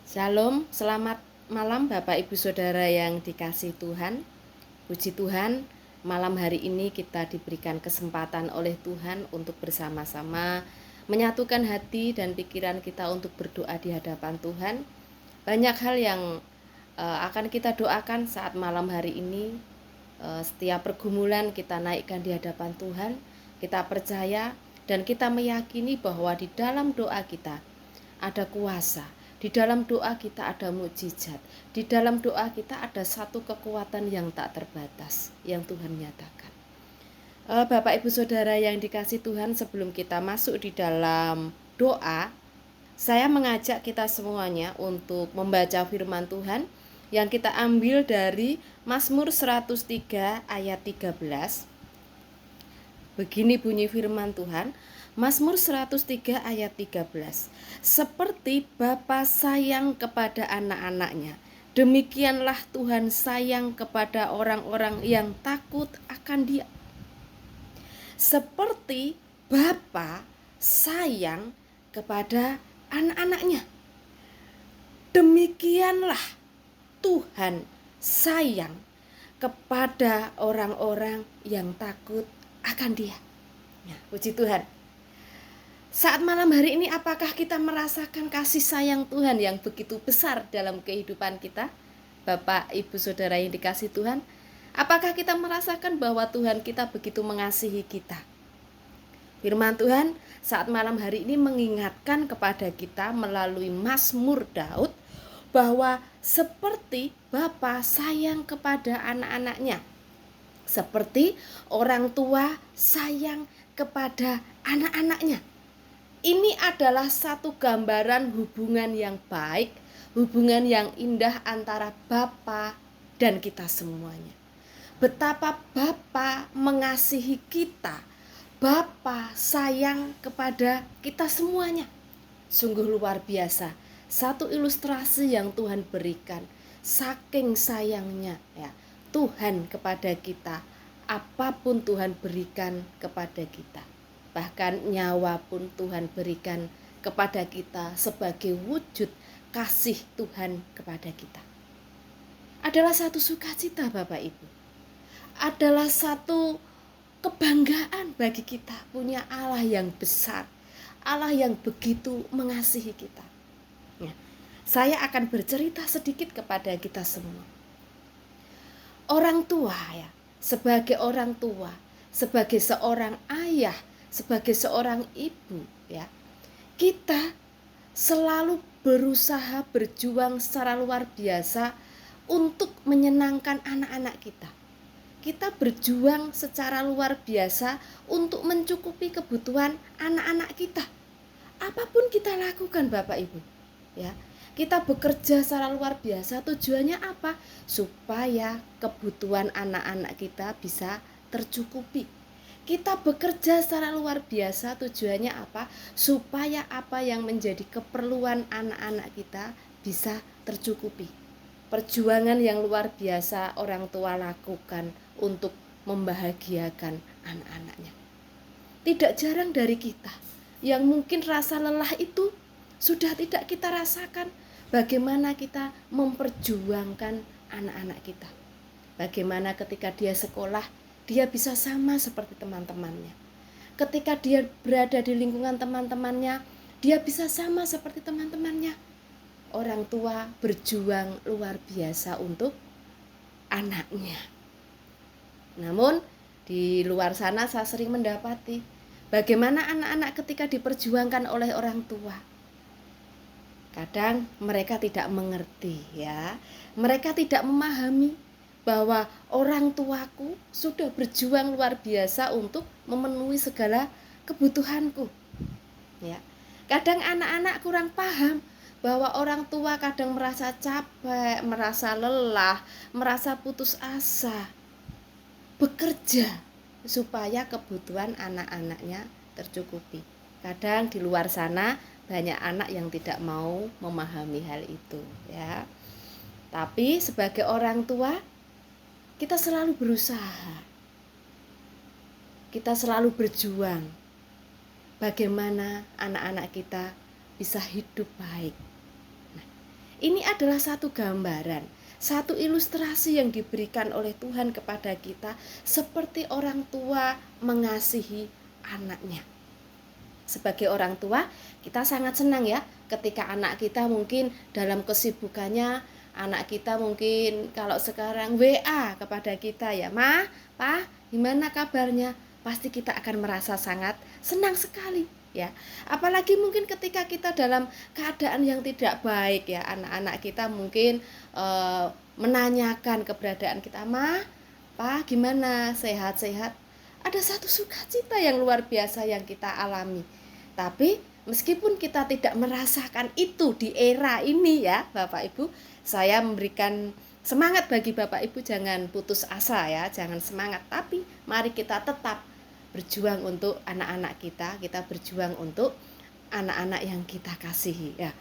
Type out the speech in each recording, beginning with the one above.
Shalom, selamat malam Bapak Ibu Saudara yang dikasihi Tuhan. Puji Tuhan, malam hari ini kita diberikan kesempatan oleh Tuhan untuk bersama-sama menyatukan hati dan pikiran kita untuk berdoa di hadapan Tuhan. Banyak hal yang akan kita doakan saat malam hari ini. Setiap pergumulan kita naikkan di hadapan Tuhan. Kita percaya dan kita meyakini bahwa di dalam doa kita ada kuasa. Di dalam doa kita ada mukjizat. Di dalam doa kita ada satu kekuatan yang tak terbatas yang Tuhan nyatakan. Bapak Ibu Saudara yang dikasihi Tuhan, sebelum kita masuk di dalam doa, saya mengajak kita semuanya untuk membaca firman Tuhan yang kita ambil dari Mazmur 103 ayat 13. Begini bunyi firman Tuhan, Mazmur 103 ayat 13. Seperti Bapa sayang kepada anak-anaknya, demikianlah Tuhan sayang kepada orang-orang yang takut akan Dia. Seperti Bapa sayang kepada anak-anaknya, demikianlah Tuhan sayang kepada orang-orang yang takut akan Dia. Ya, puji Tuhan. Saat malam hari ini, apakah kita merasakan kasih sayang Tuhan yang begitu besar dalam kehidupan kita? Bapak, Ibu, Saudara yang dikasihi Tuhan, apakah kita merasakan bahwa Tuhan kita begitu mengasihi kita? Firman Tuhan saat malam hari ini mengingatkan kepada kita melalui Mazmur Daud bahwa seperti Bapa sayang kepada anak-anaknya, seperti orang tua sayang kepada anak-anaknya. Ini adalah satu gambaran hubungan yang baik, hubungan yang indah antara Bapa dan kita semuanya. Betapa Bapa mengasihi kita, Bapa sayang kepada kita semuanya. Sungguh luar biasa, satu ilustrasi yang Tuhan berikan, saking sayangnya ya Tuhan kepada kita, apapun Tuhan berikan kepada kita. Bahkan nyawa pun Tuhan berikan kepada kita sebagai wujud kasih Tuhan kepada kita. Adalah satu sukacita Bapak Ibu. Adalah satu kebanggaan bagi kita punya Allah yang besar. Allah yang begitu mengasihi kita. Ya, saya akan bercerita sedikit kepada kita semua. Orang tua ya, sebagai orang tua, sebagai seorang ayah, sebagai seorang ibu ya, kita selalu berusaha berjuang secara luar biasa untuk menyenangkan anak-anak kita. Kita berjuang secara luar biasa untuk mencukupi kebutuhan anak-anak kita. Apapun kita lakukan Bapak Ibu ya, kita bekerja secara luar biasa. Tujuannya apa? Supaya kebutuhan anak-anak kita bisa tercukupi. Kita bekerja secara luar biasa, tujuannya apa? Supaya apa yang menjadi keperluan anak-anak kita bisa tercukupi. Perjuangan yang luar biasa orang tua lakukan untuk membahagiakan anak-anaknya. Tidak jarang dari kita yang mungkin rasa lelah itu sudah tidak kita rasakan. Bagaimana kita memperjuangkan anak-anak kita. Bagaimana ketika dia sekolah, dia bisa sama seperti teman-temannya. Ketika dia berada di lingkungan teman-temannya, dia bisa sama seperti teman-temannya. Orang tua berjuang luar biasa untuk anaknya. Namun di luar sana saya sering mendapati bagaimana anak-anak ketika diperjuangkan oleh orang tua. Kadang mereka tidak mengerti ya. Mereka tidak memahami bahwa orang tuaku sudah berjuang luar biasa untuk memenuhi segala kebutuhanku. Ya. Kadang anak-anak kurang paham bahwa orang tua kadang merasa capek, merasa lelah, merasa putus asa, bekerja supaya kebutuhan anak-anaknya tercukupi. Kadang di luar sana banyak anak yang tidak mau memahami hal itu ya. Tapi sebagai orang tua kita selalu berusaha, kita selalu berjuang bagaimana anak-anak kita bisa hidup baik. Nah, Ini adalah satu gambaran, satu ilustrasi yang diberikan oleh Tuhan kepada kita seperti orang tua mengasihi anaknya. Sebagai orang tua, kita sangat senang ya ketika anak kita mungkin dalam kesibukannya, anak kita mungkin kalau sekarang WA kepada kita ya, "Ma, Pa, gimana kabarnya?" Pasti kita akan merasa sangat senang sekali ya. Apalagi mungkin ketika kita dalam keadaan yang tidak baik ya, anak-anak kita mungkin menanyakan keberadaan kita, "Ma, Pa, gimana? Sehat-sehat?" Ada satu sukacita yang luar biasa yang kita alami. Tapi meskipun kita tidak merasakan itu di era ini ya Bapak Ibu, saya memberikan semangat bagi Bapak Ibu, jangan putus asa ya, jangan semangat, tapi mari kita tetap berjuang untuk anak-anak kita berjuang untuk anak-anak yang kita kasihi ya.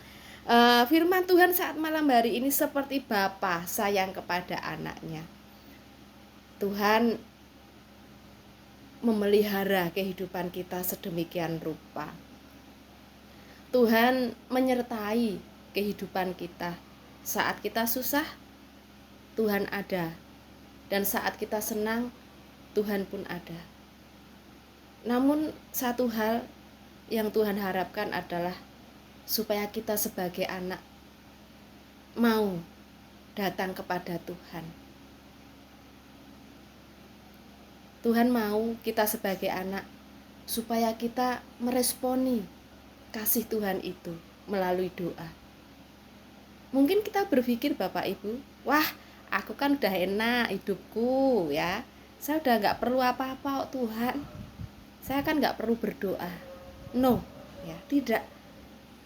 Firman Tuhan saat malam hari ini seperti Bapa sayang kepada anaknya. Tuhan memelihara kehidupan kita sedemikian rupa. Tuhan menyertai kehidupan kita. Saat kita susah, Tuhan ada. Dan saat kita senang, Tuhan pun ada. Namun satu hal yang Tuhan harapkan adalah supaya kita sebagai anak mau datang kepada Tuhan. Tuhan mau kita sebagai anak supaya kita meresponi kasih Tuhan itu melalui doa. Mungkin kita berpikir Bapak Ibu, wah aku kan udah enak hidupku ya, saya udah gak perlu apa-apa Tuhan, saya kan gak perlu berdoa. No, ya tidak.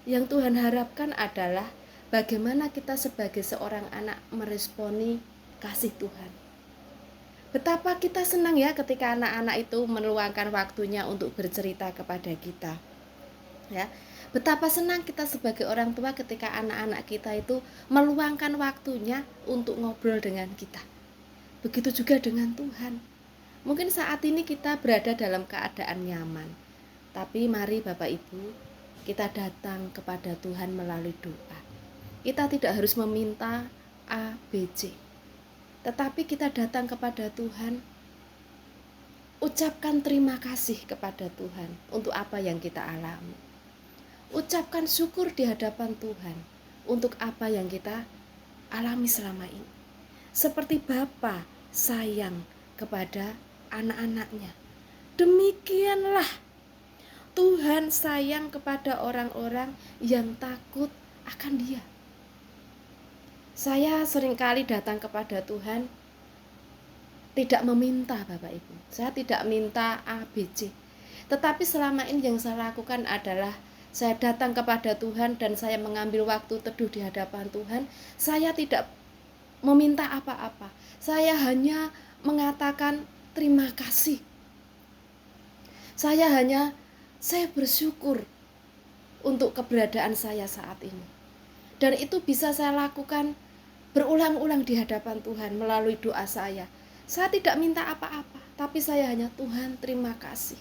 Yang Tuhan harapkan adalah bagaimana kita sebagai seorang anak meresponi kasih Tuhan. Betapa kita senang ya ketika anak-anak itu meluangkan waktunya untuk bercerita kepada kita. Ya, betapa senang kita sebagai orang tua ketika anak-anak kita itu meluangkan waktunya untuk ngobrol dengan kita. Begitu juga dengan Tuhan. Mungkin saat ini kita berada dalam keadaan nyaman, tapi mari Bapak Ibu, kita datang kepada Tuhan melalui doa. Kita tidak harus meminta A, B, C, tetapi kita datang kepada Tuhan, ucapkan terima kasih kepada Tuhan untuk apa yang kita alami. Ucapkan syukur di hadapan Tuhan untuk apa yang kita alami selama ini. Seperti Bapa sayang kepada anak-anaknya, demikianlah Tuhan sayang kepada orang-orang yang takut akan Dia. Saya seringkali datang kepada Tuhan tidak meminta Bapak Ibu. Saya tidak minta A, B, C. Tetapi selama ini yang saya lakukan adalah saya datang kepada Tuhan dan saya mengambil waktu teduh di hadapan Tuhan. Saya tidak meminta apa-apa. Saya hanya mengatakan terima kasih. Saya bersyukur untuk keberadaan saya saat ini. Dan itu bisa saya lakukan berulang-ulang di hadapan Tuhan melalui doa saya. Saya tidak minta apa-apa, tapi saya hanya Tuhan terima kasih.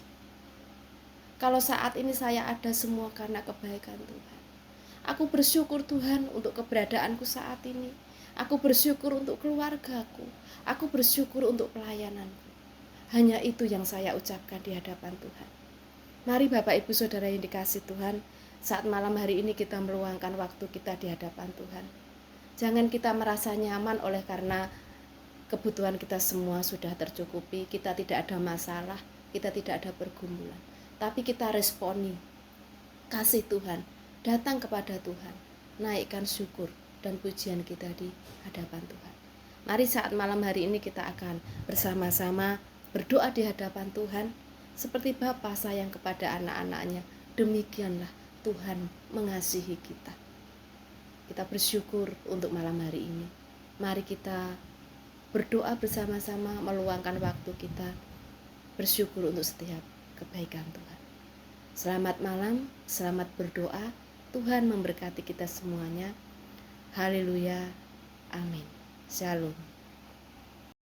Kalau saat ini saya ada semua karena kebaikan Tuhan. Aku bersyukur Tuhan untuk keberadaanku saat ini. Aku bersyukur untuk keluargaku. Aku bersyukur untuk pelayananku. Hanya itu yang saya ucapkan di hadapan Tuhan. Mari Bapak Ibu Saudara yang dikasihi Tuhan, saat malam hari ini kita meluangkan waktu kita di hadapan Tuhan. Jangan kita merasa nyaman oleh karena kebutuhan kita semua sudah tercukupi, kita tidak ada masalah, kita tidak ada pergumulan. Tapi kita responi kasih Tuhan, datang kepada Tuhan, naikkan syukur dan pujian kita di hadapan Tuhan. Mari saat malam hari ini kita akan bersama-sama berdoa di hadapan Tuhan. Seperti Bapa sayang kepada anak-anaknya, demikianlah Tuhan mengasihi kita. Kita bersyukur untuk malam hari ini. Mari kita berdoa bersama-sama, meluangkan waktu kita bersyukur untuk setiap kebaikan Tuhan. Selamat malam, selamat berdoa. Tuhan memberkati kita semuanya. Haleluya. Amin. Shalom.